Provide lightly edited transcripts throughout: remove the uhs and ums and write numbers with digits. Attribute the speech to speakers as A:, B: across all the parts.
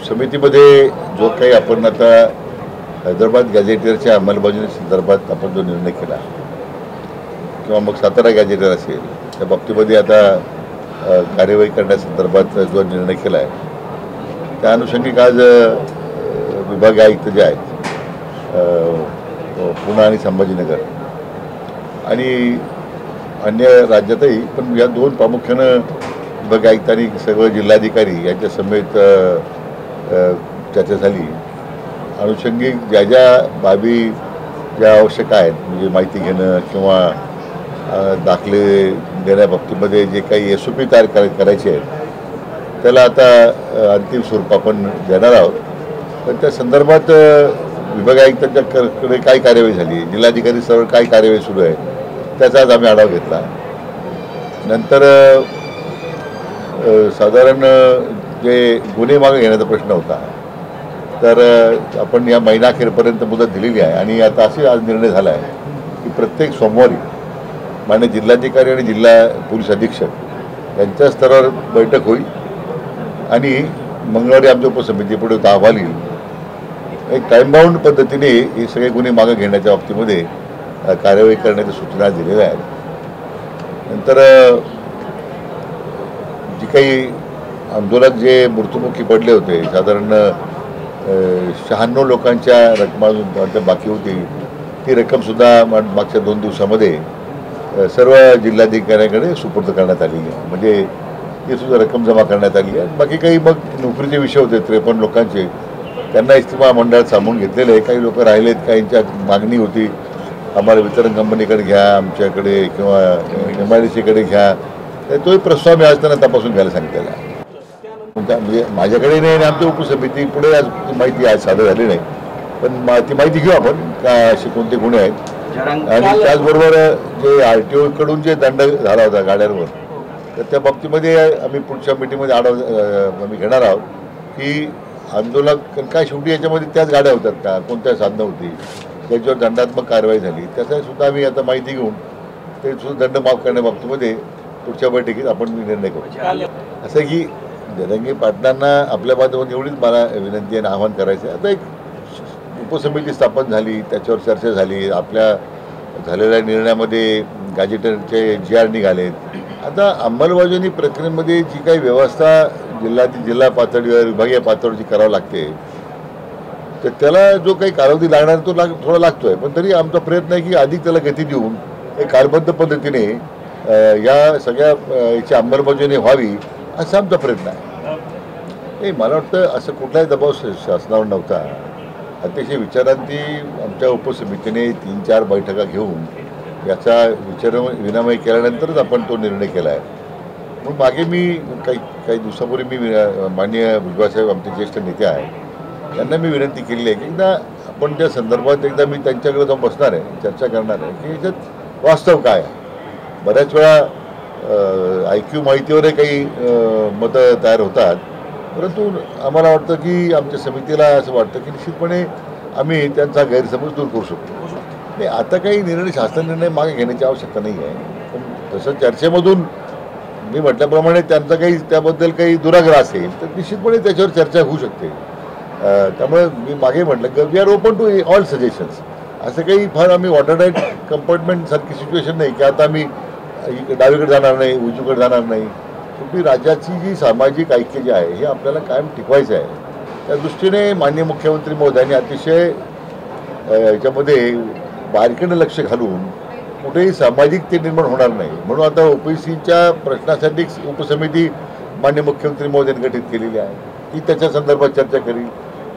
A: समितीमध्ये जो काही आपण आता हैदराबाद गॅझेटियरच्या अंमलबजावणी संदर्भात आपण जो निर्णय केला किंवा मग सातारा गॅझेटियर असेल त्या बाबतीमध्ये आता कार्यवाही करण्यासंदर्भात जो निर्णय केला आहे त्या अनुषंगिक आज विभागीय आयुक्त जे आहेत पुणे आणि संभाजीनगर आणि अन्य राज्यातही पण या दोन प्रामुख्यानं विभागीय आयुक्तांनी सर्व जिल्हाधिकारी यांच्या समेत चर्चा झाली। अनुषंगिक ज्या ज्या बाबी ज्या आवश्यक आहेत म्हणजे माहिती घेणं किंवा दाखले देण्याबाबतीमध्ये जे काही SOP तयार करायचे आहेत त्याला आता अंतिम स्वरूप आपण देणार आहोत। पण त्या संदर्भात विभागीय आयुक्तांच्याकडे काय कार्यवाही झाली, जिल्हाधिकारी स्तरावर काय कार्यवाही सुरू आहे त्याचा आज आम्ही आढावा घेतला। नंतर साधारण जे गुन्हे मागे घेण्याचा प्रश्न होता तर आपण या महिनाअखेरपर्यंत मुदत दिलेली आहे आणि आता असे आज निर्णय झाला आहे की प्रत्येक सोमवारी माननीय जिल्हाधिकारी आणि जिल्हा पोलीस अधीक्षक यांच्या स्तरावर बैठक होईल आणि मंगळवारी आमच्या उपसमितीपुढे अहवाल येईल। एक टाईम बाउंड पद्धतीने हे सगळे गुन्हे मागे घेण्याच्या बाबतीमध्ये कार्यवाही करण्याच्या सूचना दिलेल्या आहेत। नंतर जी काही आंदोलक जे मृत्युमुखी पडले होते साधारण 96 लोकांच्या रकमा बाकी होती ती रक्कमसुद्धा मागच्या 2 दिवसामध्ये सर्व जिल्हाधिकाऱ्यांकडे सुपूर्द करण्यात आली आहे। म्हणजे ती सुद्धा रक्कम जमा करण्यात आली आहे। बाकी काही मग नोकरीचे विषय होते 53 लोकांचे त्यांना इस्तिमा मंडळात सामावून घेतलेले आहे। काही लोक राहिलेत, काहींच्या मागणी होती आम्हाला वितरण कंपनीकडे घ्या आमच्याकडे किंवा MIDCकडे घ्या तोही प्रस्ताव मी आज त्यांना तपासून घ्यायला सांगितलेला आहे। म्हणजे माझ्याकडे नाही आणि आमच्या उपसमिती पुढे आज माहिती आज सादर झाली नाही पण ती माहिती घेऊ आपण का असे कोणते गुन्हे आहेत। आणि त्याचबरोबर जे RTO कडून जे दंड झाला होता गाड्यांवर तर त्या बाबतीमध्ये आम्ही पुढच्या मीटिंगमध्ये आम्ही घेणार आहोत की आंदोलक काय शेवटी याच्यामध्ये त्याच गाड्या होतात का, कोणत्या साधनं होती त्याच्यावर दंडात्मक कारवाई झाली त्याचासुद्धा आम्ही आता माहिती घेऊन ते सुद्धा दंड माफ करण्याबाबतीमध्ये पुढच्या बैठकीत आपण निर्णय करू। असं की जरांगे पाटलांना आपल्या माध्यमातून एवढीच मला विनंती आणि आवाहन करायचं आहे। आता एक उपसमिती स्थापन झाली त्याच्यावर चर्चा झाली, आपल्या झालेल्या निर्णयामध्ये गॅझेटरचे GR निघालेत। आता अंमलबजावणी प्रक्रियेमध्ये जी काही व्यवस्था जिल्हा पातळीवर विभागीय पातळीवर जी करावं लागते तर त्याला जो काही कालावधी लागणार तो थोडा लागतो आहे पण तरी आमचा प्रयत्न आहे की अधिक त्याला गती देऊन एक कालबद्ध पद्धतीने या सगळ्या याची अंमलबजावणी व्हावी असा आमचा प्रयत्न आहे। मला वाटतं असं कुठलाही दबाव शासनावर नव्हता। अतिशय विचारांती आमच्या उपसमितीने 3-4 बैठका घेऊन याचा विनिमय केल्यानंतरच आपण तो निर्णय केला आहे। म्हणून मागे मी काही दिवसापूर्वी मी माननीय भुजबळसाहेब आमचे ज्येष्ठ नेते आहेत यांना मी विनंती केली आहे की एकदा आपण त्या संदर्भात एकदा मी त्यांच्याकडे जाऊन बसणार आहे, चर्चा करणार आहे की याच्यात वास्तव काय आहे। बऱ्याच वेळा IQ माहितीवरही काही मतं तयार होतात परंतु आम्हाला वाटतं की आमच्या समितीला असं वाटतं की निश्चितपणे आम्ही त्यांचा गैरसमज दूर करू शकतो। नाही आता काही निर्णय शासन निर्णय मागे घेण्याची आवश्यकता नाही आहे पण तसं चर्चेमधून मी म्हटल्याप्रमाणे त्यांचा काही त्याबद्दल काही दुराग्रह असेल तर निश्चितपणे त्याच्यावर चर्चा होऊ शकते। त्यामुळे मी मागे म्हटलं की we are open to all suggestions. असं काही फार आम्ही वॉटरटाईट कंपार्टमेंट सारखी सिच्युएशन नाही की आता आम्ही डावीकडे जाणार नाही उजवीकडे जाणार नाही। शेवटी राज्याची जी सामाजिक ऐक्य जे आहे हे आपल्याला कायम टिकवायचं आहे। त्या दृष्टीने माननीय मुख्यमंत्री महोदयांनी अतिशय याच्यामध्ये बारकाईने लक्ष घालून कुठेही सामाजिकता निर्माण होणार नाही म्हणून आता OBCच्या प्रश्नासाठी उपसमिती माननीय मुख्यमंत्री महोदयांनी गठीत केलेली आहे। ती त्याच्या संदर्भात चर्चा करील।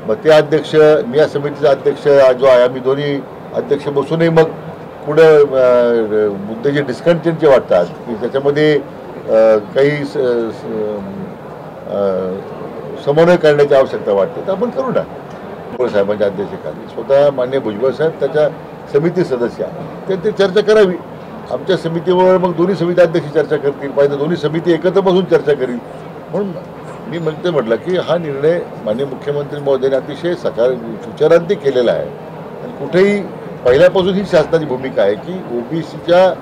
A: मग ते अध्यक्ष मी या समितीचा अध्यक्ष जो आहे आम्ही दोन्ही अध्यक्ष बसूनही मग पुढे मुद्दे जे डिस्कंटेंटचे वाटतात की त्याच्यामध्ये काही समन्वय करण्याची आवश्यकता वाटते तर आपण करू ना। भुजबळ साहेबांच्या अध्यक्षतेखाली स्वतः माननीय भुजबळ साहेब त्याच्या समिती सदस्य आहेत ते चर्चा करावी आमच्या समितीवर। मग दोन्ही समिती अध्यक्ष चर्चा करतील, पाहिजे दोन्ही समिती एकत्र बसून चर्चा करील। म्हणून मी म्हटलं की हा निर्णय माननीय मुख्यमंत्री महोदयांनी अतिशय विचारांती केलेला आहे आणि कुठेही पहिल्यापासून ही शासनाची भूमिका आहे की ओबीसीच्या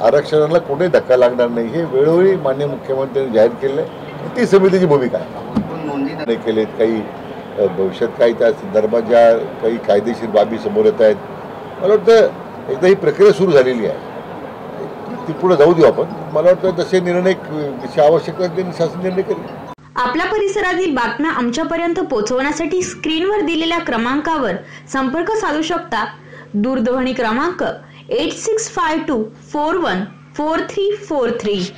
A: आरक्षणाला कुठेही धक्का लागणार नाही, हे वेळोवेळी माननीय मुख्यमंत्र्यांनी जाहीर केलं आहे. ती समितीची भूमिका आहे. केलेत काही भविष्यात काही त्या संदर्भात ज्या काही कायदेशीर बाबी समोर येत आहेत, मला वाटतं एकदा ही प्रक्रिया सुरू झालेली आहे, ती पुढे जाऊ देऊ आपण. मला वाटतं तसे निर्णय आवश्यक शासन निर्णय करेल.
B: आपल्या परिसरातील बातम्या आमच्यापर्यंत पोहोचवण्यासाठी स्क्रीनवर दिलेल्या क्रमांकावर संपर्क साधू शकता. दूरध्वनी क्रमांक 8652414343.